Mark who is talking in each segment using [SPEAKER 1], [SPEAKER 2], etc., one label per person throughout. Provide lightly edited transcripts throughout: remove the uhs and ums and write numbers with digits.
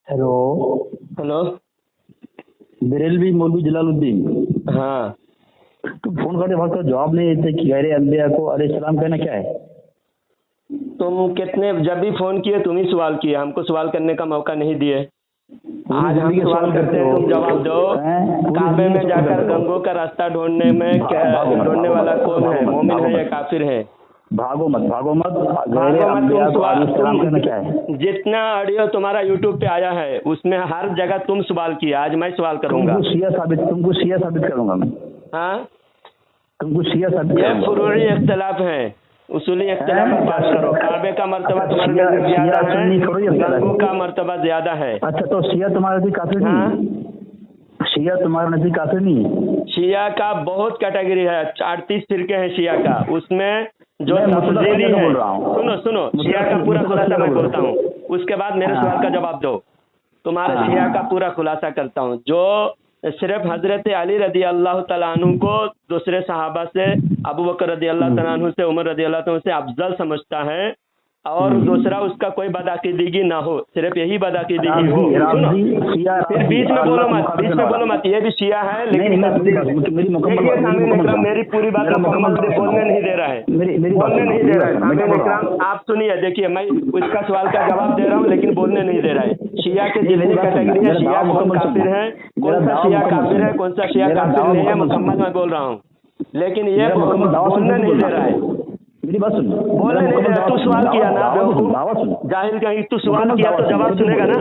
[SPEAKER 1] Hello.
[SPEAKER 2] Hello.
[SPEAKER 1] Barelvi मौलवी जलालुद्दीन।
[SPEAKER 2] हाँ,
[SPEAKER 1] तुम फोन करने वक्त जवाब नहीं देते कि गैर अंबिया को अलैहिस्सलाम कहना क्या है?
[SPEAKER 2] तुम कितने जब भी फोन किए तुम ही सवाल किए, हमको सवाल करने का मौका नहीं दिए। आज हम सवाल करते हैं, तुम जवाब दो। काबे में जाकर गंगों का रास्ता ढूंढने में ढूंढने वाला कौन है? मोमिन है या काफिर है?
[SPEAKER 1] भागो मत, भागो मत।
[SPEAKER 2] भागो मत।
[SPEAKER 1] कहना क्या है?
[SPEAKER 2] जितना ऑडियो तुम्हारा यूट्यूब पे आया है उसमें हर जगह तुम सवाल किया, आज मैं सवाल करूंगा।
[SPEAKER 1] तुमको शिया साबित करूंगा मैं।
[SPEAKER 2] हाँ,
[SPEAKER 1] तुमको शिया साबित
[SPEAKER 2] ये
[SPEAKER 1] करूंगा।
[SPEAKER 2] फुरूई इख्तिलाफ है, उसूली इख्तिलाफ पर बात करो। काबे का मर्तबा तुम्हारे नजदीक ज्यादा है, गंगों का मर्तबा ज्यादा है।
[SPEAKER 1] अच्छा, तो शिया तुम्हारे नजदीक काफिर नहीं? शिया तुम्हारे नजदीक काफिर नहीं है?
[SPEAKER 2] शिया का बहुत कैटेगरी है, 38 फिरके हैं शिया का। उसमें जो तफजीली है, सुनो सुनो, शिया का पूरा खुलासा मैं बोलता हूँ, उसके बाद मेरे सवाल का जवाब दो। तुम्हारे शिया का पूरा खुलासा करता हूँ। जो सिर्फ हजरत अली रदी अल्लाह तआला अन्हु को दूसरे सहाबा से, अबू बकर रदी अल्लाह तआला अन्हु से, उमर रदी अल्लाह तआला से अफजल समझता है, और दूसरा उसका कोई बदअकीदगी ना हो, सिर्फ यही बदअकीदगी हो। सुनो, फिर बीच में बोलो मत, बीच में बोलो मत। ये भी शिया है लेकिन मेरी पूरी बात मुकम्मल बोलने नहीं दे रहा है, बोलने नहीं दे रहा है। सामीन इकराम, आप सुनिए, देखिए मैं उसका सवाल का जवाब दे रहा हूँ लेकिन बोलने नहीं दे रहा है। शिया के जितनी कैटेगरी है, शिया कौन काफिर है, कौन सा शिया काफिर है, कौन सा शिया काफिर नहीं है, मुकम्मल मैं बोल रहा हूँ, लेकिन ये बोलने नहीं दे रहा है।
[SPEAKER 1] मेरी बात सुन।
[SPEAKER 2] बोलने नहीं दे रहा। तू सवाल किया ना बेवकूफ, जाहिल कहीं, तू सवाल किया तो जवाब सुनेगा ना?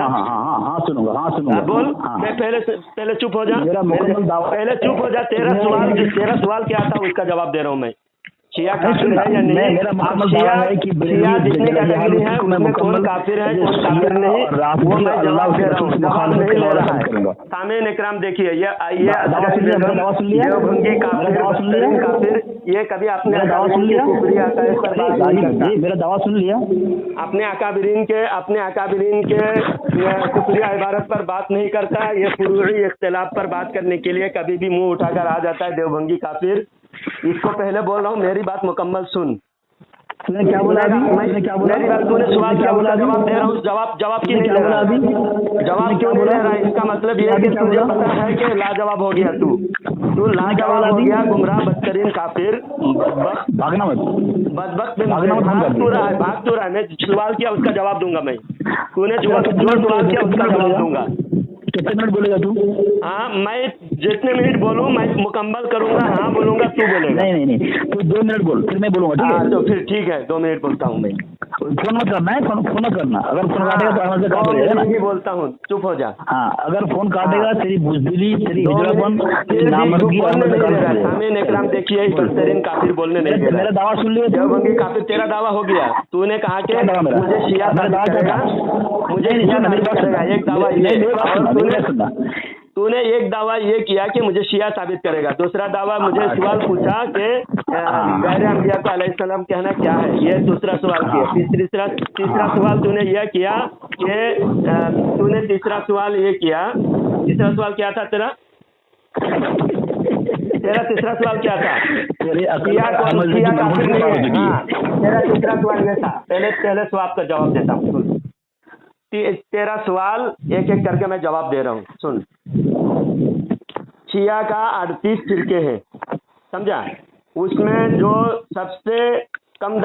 [SPEAKER 1] हाँ सुनूंगा।
[SPEAKER 2] बोल। मैं पहले चुप हो जा, पहले चुप हो जा। तेरा सवाल क्या था उसका जवाब दे रहा हूँ मैं। शिया काफिर है या नहीं? शिया जितनी कैटेगरी है उसमें कौन काफिर है, कौन काफिर नहीं, वो मैं जवाब दे रहा हूँ, जवाब नहीं ले रहा है। सामीन इकराम, देखिए ये देवभंगी काफिर, ये कभी अपने
[SPEAKER 1] मेरा दावा सुन लिया? अपने
[SPEAKER 2] अकाबिरीन के कुफरिया इबारत पर बात नहीं करता। ये फुरूई इख्तिलाफ पर बात करने के लिए कभी भी मुंह उठाकर आ जाता है देवभंगी काफिर। इसको पहले बोल रहा हूँ, मेरी बात मुकम्मल सुन।
[SPEAKER 1] तूने क्या बोला अभी?
[SPEAKER 2] मेरी बात, तूने सवाल क्या बोला? जवाब दे रहा हूँ। जवाब क्यों नहीं ले रहा अभी? जवाब क्यों नहीं ले रहा? इसका मतलब ये है कि तुझे पता है कि लाजवाब हो गया। तू लाजवाब हो गया, गुमराह, बदतरीन काफिर,
[SPEAKER 1] भागना मत,
[SPEAKER 2] भाग तू रहा है। मैं सवाल किया उसका जवाब दूंगा मैं। तूने जो सवाल किया उसका जवाब दूंगा।
[SPEAKER 1] कितने मिनट बोलेगा तू?
[SPEAKER 2] हाँ, मैं जितने मिनट बोलूँ मैं मुकम्मल करूंगा। हाँ बोलूंगा, तू बोलेगा।
[SPEAKER 1] नहीं, तू 2 मिनट बोल, फिर मैं बोलूंगा, ठीक है?
[SPEAKER 2] तो फिर ठीक है, 2 मिनट बोलता हूँ मैं।
[SPEAKER 1] फोन मत करना है, फोन मत करना। अगर फोन काटेगा तो अमल से काट देगा ना।
[SPEAKER 2] नहीं बोलता हूँ, चुप हो जा।
[SPEAKER 1] हाँ, अगर फोन काटेगा तेरी बुज़दिली, तेरी हिजड़ापन, तेरी नामर्दगी अमल से काट देगा।
[SPEAKER 2] सामीन इकराम, देखिए बदतरीन काफिर बोलने नहीं दे रहा।
[SPEAKER 1] मेरा दावा सुन लिया?
[SPEAKER 2] देवभंगी काफिर, तेरा दावा हो गया। तूने कहा कि मुझे शिया साबित करेगा, एक दावा ये। तूने एक दावा ये किया कि मुझे शिया साबित करेगा, दूसरा दावा मुझे सवाल पूछा कि गैर अंबिया को अलैहिस्सलाम कहना क्या है, ये दूसरा सवाल किया। तीसरा सवाल तूने यह किया कि तीसरा सवाल क्या था तेरा? तीसरा सवाल क्या था? तेरा तीसरा सवाल ये था। पहले सवाल का जवाब देता हूँ। तेरा सवाल एक एक करके मैं जवाब दे रहा हूँ, सुन। शिया का 38 फिरके हैं, समझा? उसमें जो सबसे कम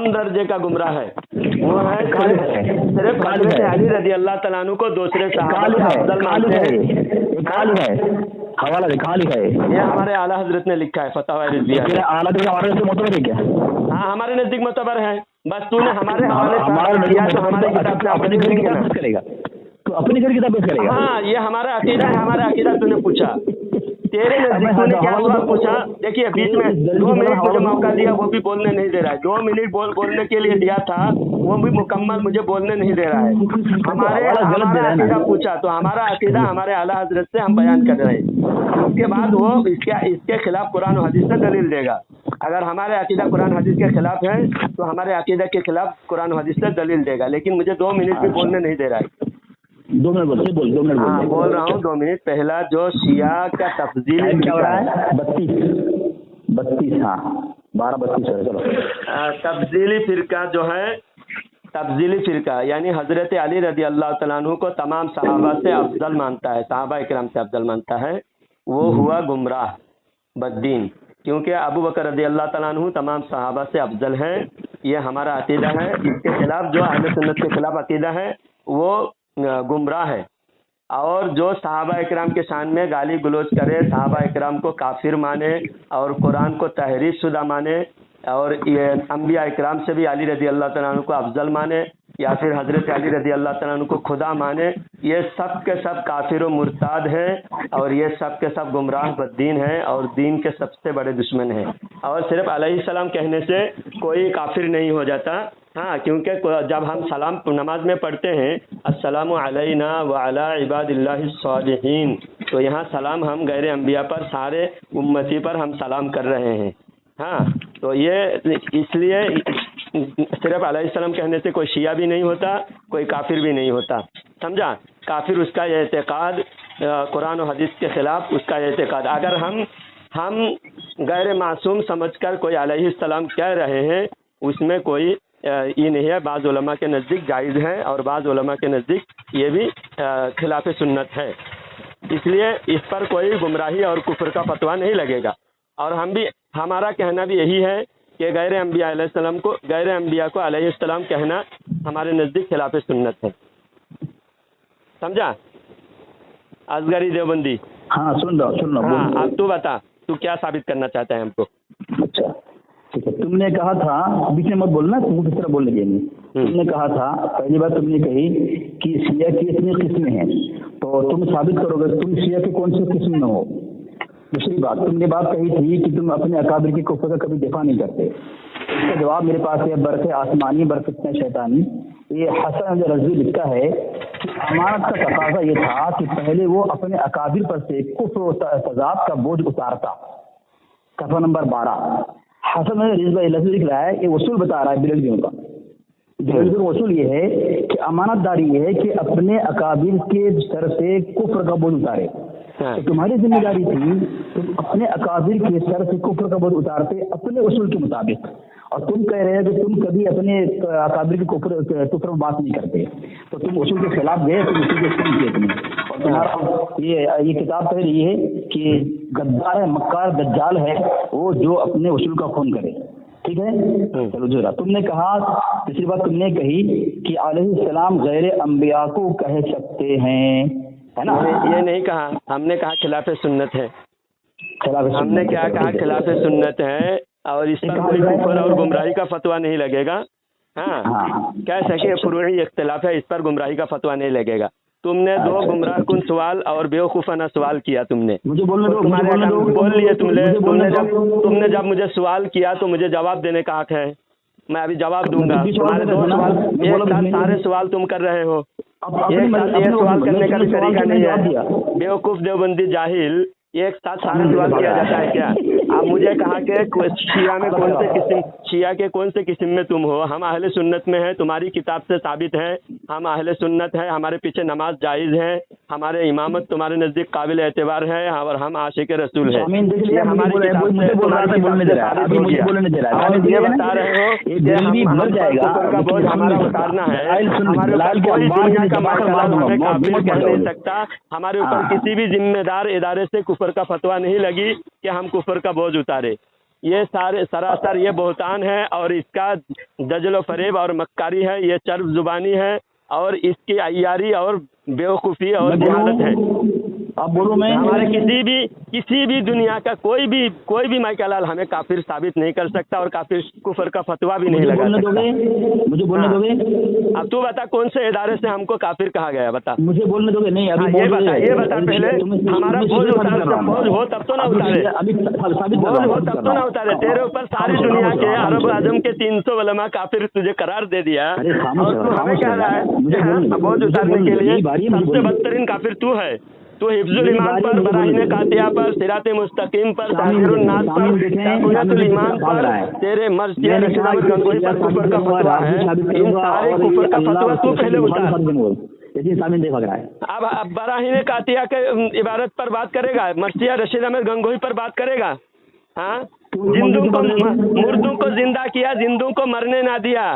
[SPEAKER 2] दर्जे का गुमराह है वो है सिर्फ हजरत अली रदी अल्लाह तआला अन्हु को दूसरे सहाबा से अफजल मानते हैं।
[SPEAKER 1] हवाला कहाँ लिखा है?
[SPEAKER 2] ये हमारे आला हजरत ने लिखा है, फतवा रिजविया। हाँ, हमारे नजदीक मोतबर है। बस तूने हमारे हवाले किया तो हमारे किताब से
[SPEAKER 1] अपने घर की किताब करेगा, तो अपने घर की किताब करेगा।
[SPEAKER 2] हाँ, ये हमारा अकीदा है, हमारा अकीदा तूने पूछा। तेरे नजदीक तूने क्या सवाल पूछा? देखिए, बीच में 2 मिनट मुझे मौका दिया, वो भी बोलने नहीं दे रहा है। 2 मिनट बोलने के लिए दिया था, वो भी मुकम्मल मुझे बोलने नहीं दे रहा है। हमारा अकीदा पूछा तो हमारा अकीदा हमारे आला हजरत से हम बयान कर रहे हैं। उसके बाद वो इसके खिलाफ कुरान और हदीस से दलील देगा। अगर हमारे अकीदा कुरान हदीस के खिलाफ है तो हमारे अकीदा के खिलाफ कुरान और हदीस से दलील देगा, लेकिन मुझे 2 मिनट भी बोलने नहीं दे रहा है।
[SPEAKER 1] 2 मिनट बोल, 2 मिनट
[SPEAKER 2] हाँ, बोल रहा हूँ 2 मिनट। पहला जो शिया का तफजील
[SPEAKER 1] क्या हो रहा है? 32, हाँ 12:32 है। चलो,
[SPEAKER 2] तफजीली फिरका जो है तब्दीली फिरका यानी हजरत अली रदी अल्लाह तआला अन्हु को तमाम सहाबा से अफजल मानता है, सहाबा इकराम से अफजल मानता है, वो हुआ गुमराह बद्दीन। क्योंकि अबू बकर रदी अल्लाह तआला अन्हु तमाम सहाबा से अफजल है, ये हमारा अकीदा है। इसके खिलाफ जो अहले सुन्नत के खिलाफ अकीदा है वो गुमराह है। और जो सहाबा इकराम के शान में गाली गलोच करे, सहाबा इकराम को काफिर माने और कुरान को तहरीफ शुदा माने और ये अंबिया इकराम से भी अली रदी अल्लाह तआला अन्हु को अफजल माने या फिर हजरत अली रदी अल्लाह तआला अन्हु को खुदा माने, ये सब के सब काफिर व मुर्ताद हैं और ये सब के सब गुमराह बद्दीन हैं और दीन के सबसे बड़े दुश्मन हैं। और सिर्फ अलैहिस्सलाम कहने से कोई काफिर नहीं हो जाता। हाँ, क्योंकि जब हम सलाम नमाज में पढ़ते हैं अस्सलामु अलैना व अला इबादिल्लाहिस सालिहीन, तो यहाँ सलाम हम गैर अंबिया पर, सारे उम्मती पर हम सलाम कर रहे हैं। हाँ, तो ये इसलिए सिर्फ अलैहिस्सलाम कहने से कोई शिया भी नहीं होता, कोई काफिर भी नहीं होता, समझा। काफिर उसका ये एतकाद कुरान और हदीस के खिलाफ उसका ये एतकाद। अगर हम गैर मासूम समझकर कोई अलैहिस्सलाम कह रहे हैं उसमें कोई ये नहीं है। बाज़ उलमा के नज़दीक जायज़ है और बाज़ उलमा के नज़दीक ये भी खिलाफ सुन्नत है। इसलिए इस पर कोई गुमराही और कुफ्र का फतवा नहीं लगेगा। और हमारा कहना भी यही है कि गैर अंबिया अलैहिस्सलाम को, गैर अंबिया को अलैहिस्सलाम कहना हमारे नज़दीक खिलाफ सुन्नत है, समझा। असगरी देवबंदी।
[SPEAKER 1] हाँ, सुन लो।
[SPEAKER 2] हाँ, अब तू बता, तू क्या साबित करना चाहता है हमको।
[SPEAKER 1] अच्छा ठीक है, तुमने कहा था, बीच में मत बोलना, तुमको किस तरह बोलने देंगे। तुमने कहा था, पहली बात तुमने कही कि शिया की इतनी किस्में हैं, तो तुम साबित करोगे तुम शिया के कौन से किस्म में हो। दूसरी बात, तुमने बात कही थी कि तुम अपने अकाबिर की कुफ्र का कभी दिफा नहीं करते। इसका जवाब मेरे पास है, बरक़े आसमानी बरक़े शैतानी। ये हसन रज़वी लिखता है कि अमानत का तकाज़ा ये था कि पहले वो अपने अकाबिर पर से कुफ्र और तज़ाद का बोझ उतारता। सफ़ा नंबर 12 हसन रज़वी लिख रहा है, ये उसूल बता रहा है बिरलवियों का। बिरलवियों का उसूल ये है कि अमानतदारी ये है कि अपने अकाबिर के सर से कुफ्र का बोझ उतारे। तो तुम्हारी जिम्मेदारी थी तुम अपने अकाबिर के सर से कुफ्र का बोझ उतारते अपने उसूल के मुताबिक। और तुम कह रहे हो कि तुम कभी अपने अकाबिर के कुफ्र में बात नहीं करते, तो तुम उसूल के खिलाफ गए, तुम उसूल के खून किए तुमने। और तुम्हारा ये किताब कह रही है कि गद्दार है, मक्कार, दज्जाल है वो जो अपने उसूल का खून करे। ठीक है, चलो जरा। तुमने कहा, तीसरी बात तुमने कही कि अलैहिस्सलाम गैर अंबिया को कह सकते हैं, है ना।
[SPEAKER 2] ये नहीं कहा, हमने कहा खिलाफ सुन्नत है। हमने क्या कहा, खिलाफ सुन्नत है और इस पर कोई कुफ्र और गुमराही का फतवा नहीं लगेगा। हाँ, कह सके फुरूई इख्तिलाफ है, इस पर गुमराही का फतवा नहीं लगेगा। तुमने दो गुमराह कुन सवाल और बेवकूफाना सवाल किया तुमने।
[SPEAKER 1] मुझे बोलने दो,
[SPEAKER 2] तुम्हारे बोल लिए तुमने जब मुझे सवाल किया तो मुझे जवाब देने का हक है। मैं अभी जवाब दूंगा। तुम्हारे दो सवाल एक साथ सारे सवाल तुम कर रहे हो, एक साथ ये सवाल करने का भी तरीका नहीं है। बेवकूफ देवबंदी जाहिल, एक साथ सारे सवाल किया जाता है क्या। आप मुझे कहा कि शिया में कौन से किस्म, शिया के कौन से किस्म में तुम हो। हम अहले सुन्नत में है, तुम्हारी किताब से साबित है हम अहले सुन्नत है, हमारे पीछे नमाज जायज़ है, हमारे इमामत तुम्हारे नज़दीक काबिल एतबार है और हम आशिक रसूल है। ये हमारी किताब से तुम्हारी ये बता रहे हो कि का बोझ हमारा उतारना है। हमारे ऊपर कोई दुनिया का माशाअल्लाह हमें काबिल कह नहीं सकता। हमारे ऊपर किसी भी जिम्मेदार इदारे से कुफ्र का फतवा नहीं लगी कि हम कुफ्र का बोझ उतारे। ये सारे सरासर ये बहुतान है और इसका दजल व फरेब और मक्कारी है, ये चर्ब जुबानी है और इसकी अय्यारी और बेवकूफ़ी और जहालत है।
[SPEAKER 1] अब बोलो, मैं
[SPEAKER 2] हमारे किसी भी दुनिया का कोई भी माइकलाल हमें काफिर साबित नहीं कर सकता और काफिर कुफर का फतवा भी नहीं लगा सकता।
[SPEAKER 1] मुझे बोलने दोगे?
[SPEAKER 2] अब तू बता कौन से इदारे से हमको काफिर कहा गया, बता।
[SPEAKER 1] मुझे बोलने दोगे? नहीं, अभी
[SPEAKER 2] ये बता पहले। हमारा बोझ हो तब तो ना उतारे, बोझ हो तब तो ना उतारे। तेरे ऊपर सारी दुनिया के अरब आजम के 300 उलमा काफिर तुझे करार दे दिया और तू हमें कह रहा है बोझ उतारने के लिए सबसे बदतरीन काफिर तू है। तो हिफ्जुल ईमान पर, बराहीन कातिया पर, सिराते मुस्तकीम पर, ताहिरुन नास पर, तक़वियतुल ईमान पर, तेरे मर्ज़िया रशीद अहमद गंगोही पर कुफ्र का फतवा है। इन सारे कुफ्र का फतवा तू पहले उतार। अब बराहीन कातिया के इबारत पर बात करेगा, मर्ज़िया रशीद अहमद गंगोही पर बात करेगा। हाँ, मुर्दों को जिंदा किया, जिंदों को मरने ना दिया।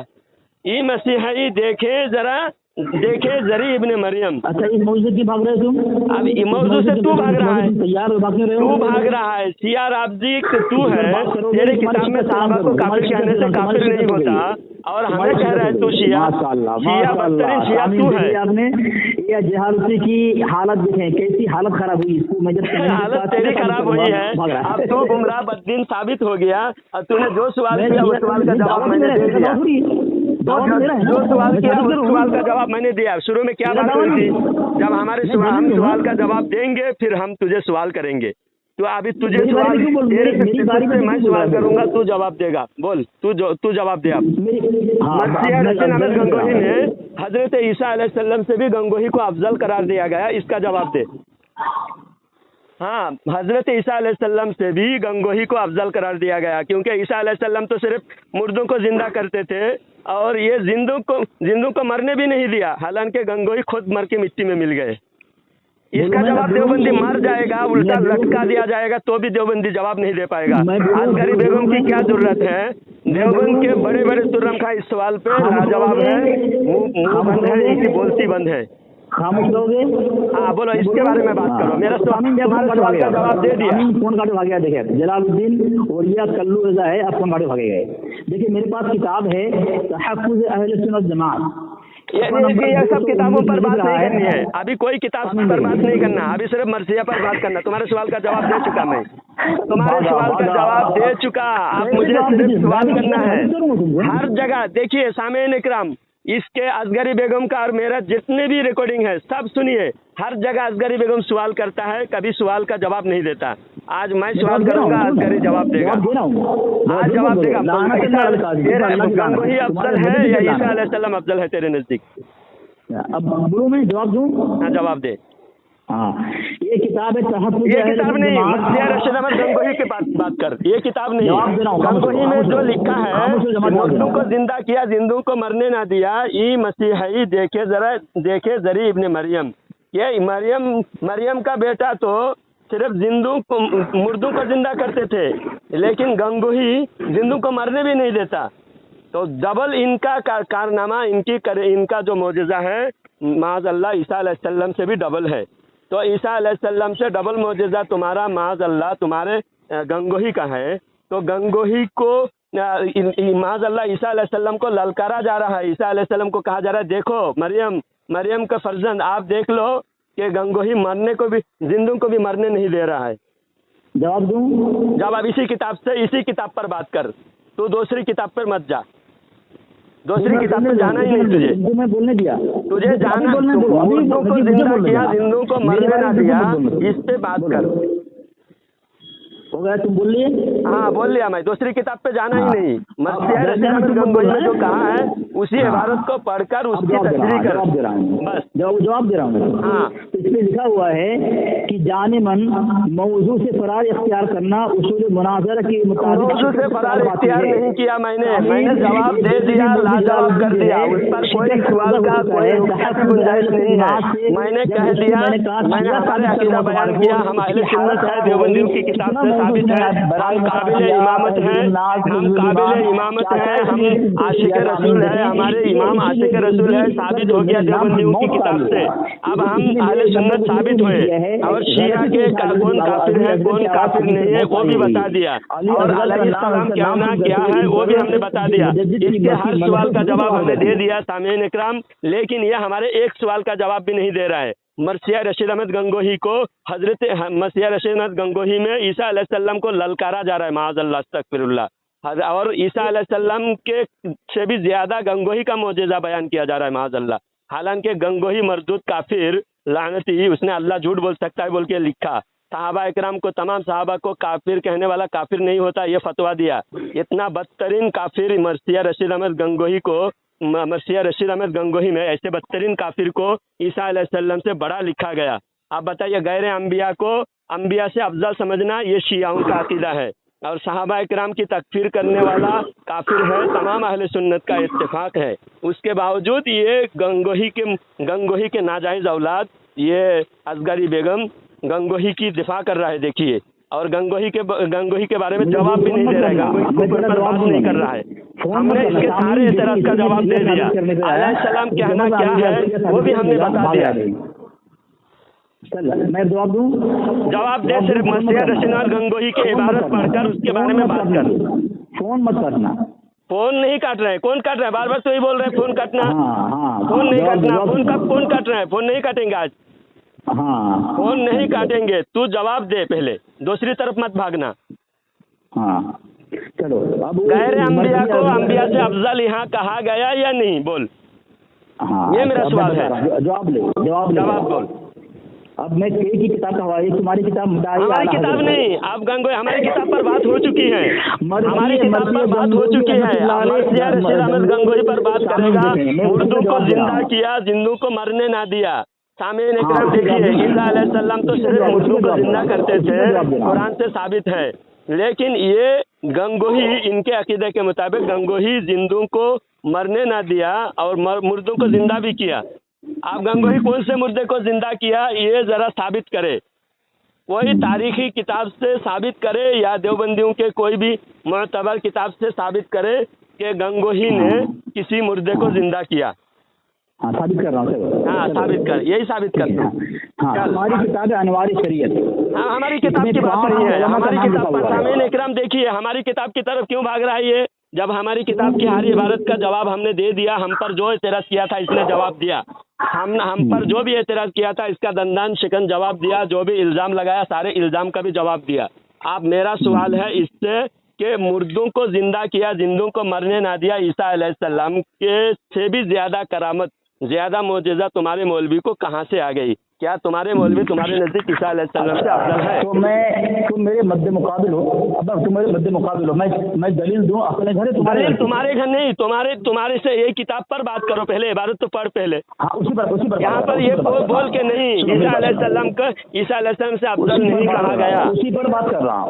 [SPEAKER 2] ई मसीही देखे जरा, देखे जरी इब्ने मरियम।
[SPEAKER 1] अच्छा, इस मौजूद की भाग रहे हो तुम?
[SPEAKER 2] अब इस मौजूद से तू भाग रहा है,
[SPEAKER 1] तैयार भाग रहे हो,
[SPEAKER 2] तू भाग रहा है। शिया राबजी तू है, तेरे किताब में सहाबा को काफिर कहने से काफिर नहीं होता, और हमें कह रहा है तू शिया, शिया बदतरीन शिया तू है।
[SPEAKER 1] आपने ये जहालती की हालत देखें, कैसी हालत खराब हुई इसको। मैं जब
[SPEAKER 2] हालत तेरी खराब हुई है, अब तू गुमराह बददीन साबित हो गया, और तूने जो सवाल किया उस सवाल का जवाब मैंने दे दिया। जो सवाल किया उस सवाल का जवाब मैंने दिया। शुरू में क्या बात हुई थी? जब हमारे हम सवाल का जवाब देंगे फिर हम तुझे सवाल करेंगे। तो अभी तुझे सवाल, मैं सवाल करूंगा, तू जवाब देगा। बोल, तू जवाब दे। अब मसीह रशीद अहमद गंगोही में हजरत ईसा अलैहिस्सलाम से भी गंगोही को अफजल करार दिया गया, इसका जवाब दे। हाँ, हजरत ईसा अलैहिस्सलाम से भी गंगोही को अफजल करार दिया गया, क्योंकि ईसा अलैहिस्सलाम तो सिर्फ मुर्दों को जिंदा करते थे, और ये जिंदों को मरने भी नहीं दिया, हालांकि गंगोही खुद मर के मिट्टी में मिल गए। इसका जवाब देवबंदी मर जाएगा, उल्टा लटका दिया जाएगा तो भी देवबंदी जवाब नहीं दे पाएगा। असगरी बेगम की क्या जरूरत है? देवबंद के बड़े बड़े तुर्रम खा इस सवाल पे लाजवाब है, मुंह बंद है, इनकी बोलती बंद है।
[SPEAKER 1] खामोश रहोगे?
[SPEAKER 2] हाँ बोलो, इसके बारे में बात करो। मेरा सवाल का जवाब दे दिया।
[SPEAKER 1] फोन काटे भाग गया। देखिए जलालुद्दीन और या कल्लू रजा है, आप फोन काटे भागे गए। देखिए मेरे पास किताब है तहफ़्फ़ुज़ अहले सुन्नत जमात।
[SPEAKER 2] ये सब किताबों पर बात नहीं करनी है, अभी कोई किताब पर बात नहीं करना, अभी सिर्फ मर्सिया पर बात करना। तुम्हारे सवाल का जवाब दे चुका मैं, तुम्हारे सवाल का जवाब दे चुका। अब मुझे सिर्फ सवाल करना है हर जगह। देखिए सामईन इकराम, इसके असगरी बेगम का और मेरा जितने भी रिकॉर्डिंग है सब सुनिए। हर जगह असगरी बेगम सवाल करता है, कभी सवाल का जवाब नहीं देता। आज मैं सवाल करूंगा, असगरी जवाब देगा, आज जवाब देगा। गंगोही अफजल है या ईसा अलैहिस्सलाम अफजल है तेरे नजदीक?
[SPEAKER 1] अब बोलो, मैं जवाब दूं?
[SPEAKER 2] हाँ जवाब दे।
[SPEAKER 1] हाँ, ये किताब है तहफ़्फ़ुज़।
[SPEAKER 2] ये किताब नहीं, मसीह रशीद अहमद गंगोही की बात कर। ये किताब नहीं, गंगोही में जो लिखा है, मुर्दों को जिंदा किया, जिंदों को मरने ना दिया। ई मसीही देखे जरी इब्ने मरियम। ये मरियम का बेटा तो सिर्फ मुर्दों को जिंदा करते थे, लेकिन गंगोही जिंदों को मरने भी नहीं देता। तो डबल इनका कारनामा, इनका जो मोजज़ा है माज़अल्लाह ईसा अलैहिस्सलाम से भी डबल है। तो ईसा अलैहिस्सलाम से डबल मोजज़ा तुम्हारा माज़अल्लाह तुम्हारे गंगोही का है। तो गंगोही को माज़अल्लाह ईसा अलैहिस्सलाम को ललकारा जा रहा है। ईसा अलैहिस्सलाम को कहा जा रहा है, देखो मरियम का फर्जंद आप देख लो कि गंगोही मरने को भी, जिंदों को भी मरने नहीं दे रहा है।
[SPEAKER 1] जवाब दूं?
[SPEAKER 2] जवाब इसी किताब पर बात कर, तू दूसरी किताब पर मत जा। दूसरी किताब पे जाना ही नहीं तुझे,
[SPEAKER 1] मैं बोलने दिया
[SPEAKER 2] तुझे जाना। मुर्दों को जिंदा किया, जिंदों को मरने ना दिया, इस पे बात कर।
[SPEAKER 1] हो गया, तुम बोल लिए?
[SPEAKER 2] हाँ बोल लिया मैं, दूसरी किताब पे जाना ही नहीं। मसीह रशीद अहमद गंगोही ने जो कहा है उसी इबारत को पढ़कर उसकी तशरीह कर। बस
[SPEAKER 1] जवाब दे रहा हूँ। हाँ, तो इसमें लिखा हुआ है कि जाने मन मौजू से फरार इख्तियार करना उसूल मुनाज़रा के मुताबिक।
[SPEAKER 2] मौजू से फरार इख्तियार नहीं किया मैंने जवाब दे दिया, लाजवाब कर दिया। उस पर कोई सवाल का कोई गुंजाइश नहीं है। मैंने कह दिया, मैंने हमारे अकीदा बयान किया। हम अहले सुन्नत है, देवबंदियों की किताब से साबित है। हम काबिल इमामत है, हम आशिक रसूल है, हमारे इमाम आशिक रसूल है, साबित हो गया देवबंदियों की किताब से। अब हम अहले सुन्नत साबित हुए, और शिया के कौन काफिर है कौन काफिर नहीं है वो भी बता दिया, और अलैहिस्सलाम क्या क्या है वो भी हमने बता दिया। इसके हर सवाल का जवाब हमने दे दिया सामईन इकराम, लेकिन ये हमारे एक सवाल का जवाब भी नहीं दे रहा है। मसीह रशीद अहमद गंगोही को, हजरत मसीह रशीद अहमद गंगोही में ईसा अलैहिस्सलाम को ललकारा जा रहा है, माअज़ल्लाह अस्तगफिरुल्लाह। और ईसा अलैहिस्सलाम के से भी ज्यादा गंगोही का मोजज़ा बयान किया जा रहा है, माअज़ल्लाह। हालांकि गंगोही मरदूद काफिर लानती, उसने अल्लाह झूठ बोल सकता है बोल के लिखा। सहाबा इकराम को, तमाम सहाबा को काफिर कहने वाला काफिर नहीं होता, ये फतवा दिया। इतना बदतरीन काफिर मसीह रशीद अहमद गंगोही को, मसीह रशीद अहमद गंगोही में ऐसे बदतरीन काफिर को ईसा अलैहिस्सलाम से बड़ा लिखा गया। आप बताइए, गैर अंबिया को अंबिया से अफजल समझना ये शियाओं का अकीदा है, और सहाबा इकराम की तकफीर करने वाला काफिर है, तमाम अहले सुन्नत का इत्तेफाक है। उसके बावजूद ये गंगोही के नाजायज औलाद, ये असगरी बेगम गंगोही की दिफा कर रहा है। देखिए और गंगोही के बारे में जवाब भी नहीं दे रहा है, गंगोही के ऊपर बात नहीं कर रहा है। हमने इसके सारे एतराज का जवाब दे दिया। अलैहिस्सलाम कहना क्या है वो भी हमने बता दिया।
[SPEAKER 1] मैं जवाब दूं?
[SPEAKER 2] जवाब दे, सिर्फ मसीह रचना और गंगोही की इबारत पढ़कर उसके बारे में बात कर।
[SPEAKER 1] फोन मत काटना।
[SPEAKER 2] फोन नहीं काट रहे हैं। कौन काट रहा है? बार बार तो ही बोल रहे हैं फोन काटना।
[SPEAKER 1] हाँ,
[SPEAKER 2] फोन नहीं काटना। फोन कब फोन काट रहे हैं? फोन नहीं काटेंगे आज।
[SPEAKER 1] हाँ,
[SPEAKER 2] फोन नहीं काटेंगे। तू जवाब दे, पहले दूसरी तरफ मत भागना।
[SPEAKER 1] हाँ चलो, अब
[SPEAKER 2] गैर अंबिया को अंबिया से अफजल यहाँ कहा गया या नहीं? बोल।
[SPEAKER 1] हाँ,
[SPEAKER 2] ये मेरा सवाल है।
[SPEAKER 1] जवाब बोल। अब मैं की किताब का हवाले, तुम्हारी किताब
[SPEAKER 2] हमारी किताब नहीं, आप गंगोही हमारी किताब पर बात हो चुकी है। हमारी किताब पर बात हो चुकी है। मसीह रशीद अहमद गंगोही पर बात करेगा। मुर्दों को जिंदा किया, जिंदों को मरने ना दिया। सामीन इकराम देखिए, ईसा अलैहिस्सलाम तो सिर्फ मुर्दों को जिंदा करते थे, कुरान से साबित है। लेकिन ये गंगोही, इनके अकीदे के मुताबिक गंगोही जिंदों को मरने ना दिया और मुर्दों को जिंदा भी किया। आप गंगोही कौन से मुर्दे को जिंदा किया ये जरा साबित करे। कोई तारीखी किताब से साबित करे या देवबंदियों के कोई भी मुअतबर किताब से साबित करे कि गंगोही ने किसी मुर्दे को जिंदा किया।
[SPEAKER 1] हाँ, साबित कर रहा हूँ।
[SPEAKER 2] हाँ, साबित कर, यही साबित कर।
[SPEAKER 1] हाँ, हमारी किताब है अनवारी शरीयत।
[SPEAKER 2] हाँ, हमारी किताब की बात नहीं है। हमारी किताब पर सामीन इकराम देखिए, हमारी किताब की तरफ क्यों भाग रहा है ये? जब हमारी किताब की हर इबारत का जवाब हमने दे दिया। हम पर जो एतराज किया था इसने जवाब दिया। हम पर जो भी एतराज किया था इसका दंदान शिकन जवाब दिया। जो भी इल्ज़ाम लगाया सारे इल्ज़ाम का भी जवाब दिया। आप मेरा सवाल है इससे कि मुर्दों को जिंदा किया, जिंदों को मरने ना दिया। ईसा अलैहिस्सलाम के से भी ज़्यादा करामत, ज़्यादा मोजज़ा तुम्हारे मौलवी को कहाँ से आ गई? क्या तुम्हारे मौलवी तुम्हारे नज़दीक ईसा अलैहिस्सलाम से अफजल है?
[SPEAKER 1] तो तुम मेरे मध्य मुकाबिल हो। अब तुम मेरे मध्य मुकाबिल हो। मैं दलील दूं अपने घर?
[SPEAKER 2] तुम्हारे घर नहीं, तुम्हारे से एक किताब पर बात करो। पहले इबारत तो पढ़ पहले।
[SPEAKER 1] हाँ, उसी पर
[SPEAKER 2] यहाँ पर ये बोल के नहीं, ईसा अलैहिस्सलाम को ईसा अलैहिस्सलाम से अफजल नहीं कहा गया।
[SPEAKER 1] उसी पर बात कर रहा हूँ।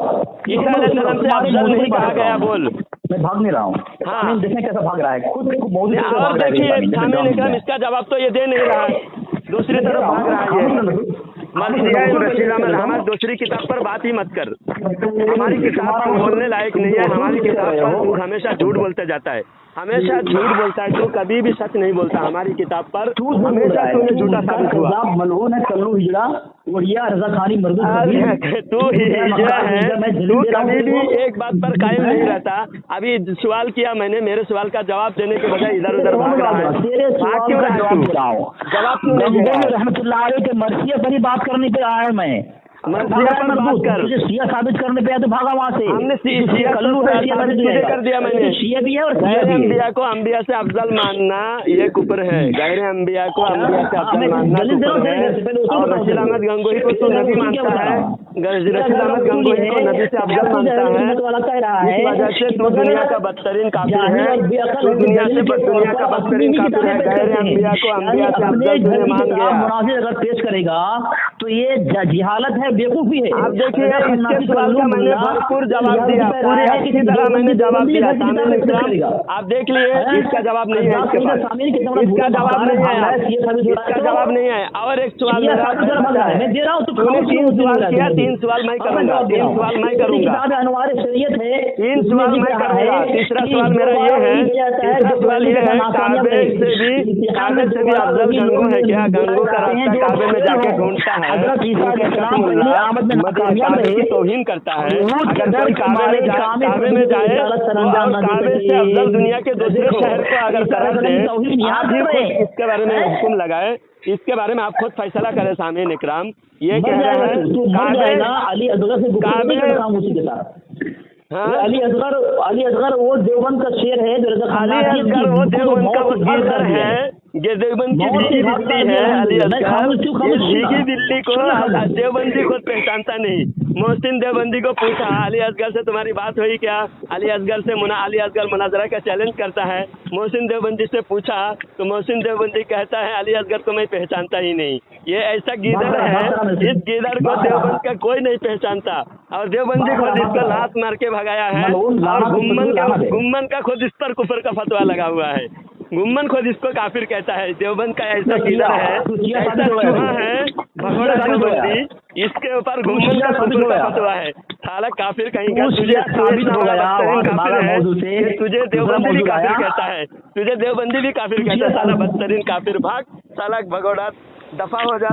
[SPEAKER 2] ईसा अलैहिस्सलाम से अफजल नहीं कहा गया। बोल।
[SPEAKER 1] मैं भाग नहीं रहा हूँ।
[SPEAKER 2] हाँ,
[SPEAKER 1] देखें कैसा भाग रहा है खुद।
[SPEAKER 2] और देखिए सामीन इकराम इसका जवाब तो ये दे नहीं रहा है, दूसरी तरफ भाग रहा है। मसीह रशीद अहमद, हमारी दूसरी किताब पर बात ही मत कर। हमारी किताब तो बोलने लायक नहीं है। हमारी किताब पर तू हमेशा झूठ बोलते जाता है, हमेशा झूठ बोलता है। तू कभी भी सच नहीं बोलता। हमारी किताब पर हमेशा तूने झूठा साबित हुआ।
[SPEAKER 1] मलून है, कल्लू हिजड़ा, वड़िया, रजा खानी, मर्दू।
[SPEAKER 2] तू हिजड़ा है। तू कभी भी एक बात पर कायम नहीं रहता। अभी सवाल किया मैंने, मेरे सवाल का जवाब देने के बजाय इधर उधर भाग रहा है। जवाब क्यों नहीं दे रहा है?
[SPEAKER 1] रहमतुल्लाह अलैह के मर्सिया पर ही बात करने पे आया है मैं।
[SPEAKER 2] मर्सिया पर बात कर।
[SPEAKER 1] शिया साबित करने पे आया तो भागा वहाँ से।
[SPEAKER 2] हमने शिया कल्लू है, शिया कर दिया मैंने।
[SPEAKER 1] शिया भी है और
[SPEAKER 2] गैर अंबिया को अंबिया से अफजल मानना ये कुफ्र है। गैर अंबिया को अंबिया से अफजल मानना कुफ्र है। और रशीद अहमद गंगोही को तो नबी मानता है। रशीद अहमद गंगोही को नबी से अफजल मानता है। इस वजह से तू दुनिया का बदतरीन काफिर है। तू दुनिया का बदतरीन काफिर है। गैर अंबिया को अंबिया से अफजल तुझे मान गया।
[SPEAKER 1] मुनासिर अगर पेश करेगा तो ये जिहालत है, बेवकूफी है।
[SPEAKER 2] आप देखिए इसके सवाल का मैंने भरपूर जवाब दिया, पूरी अच्छी तरह मैंने जवाब दिया। सामीन इकराम आप देख लिए, इसका जवाब नहीं है। इसके पास इसका जवाब नहीं है, इसका जवाब नहीं है। और एक सवाल
[SPEAKER 1] मैं दे रहा हूँ।
[SPEAKER 2] तूने 3 सवाल किया, 3 सवाल मैं करूंगा। 3 सवाल मैं करूंगा।
[SPEAKER 1] 3
[SPEAKER 2] सवाल मैं करूंगा। तीसरा सवाल मेरा ये है, तीसरा सवाल ये है, काबे से भी अफजल गंगो है क्या? गंगो का रास्ता काबे में जाके ढूंढता है, काबे की तौहीन करता है। अगर कोई काबे में जाए और काबे से अफजल दुनिया के दूसरे शहर को अगर तरफ दे, आप ही खुद इसके बारे में हुक्म लगाए, इसके बारे में आप खुद फैसला करें। सामीन इकराम ये कह रहे हैं
[SPEAKER 1] अली असगर वो देवबंद का शेर है।
[SPEAKER 2] अली असगर वो देवबंद का गिरधर है, ये देवबंद की भीगी बिल्ली है। अली असगर भीगी बिल्ली को देवबंदी खुद पहचानता नहीं। मोहसिन देवबंदी को पूछा अली असगर से तुम्हारी बात हुई क्या? अली असगर मुनाजरा का चैलेंज करता है। मोहसिन देवबंदी से पूछा तो मोहसिन देवबंदी कहता है अली असगर को मैं पहचानता ही नहीं। ये ऐसा गिदड़ है, इस गिदड़ को देवबंद का कोई नहीं पहचानता। और देवबंदी खुद इसको लात मार के भगाया है और गुम्मन का खुद इस पर कुफर का फतवा लगा हुआ है। गुम्मन खोद इसको काफिर कहता है। देवबंद का ऐसा किलर है, ऐसा चूहा है भगोड़ा देवबंदी, इसके ऊपर गुम्मन का फतवा है। साला काफिर कहीं का, तुझे तुझे देवबंदी भी काफिर कहता है, तुझे देवबंदी भी काफिर कहता है। साला बदतरीन काफिर, भाग साला भगोड़ा, दफा हो जा।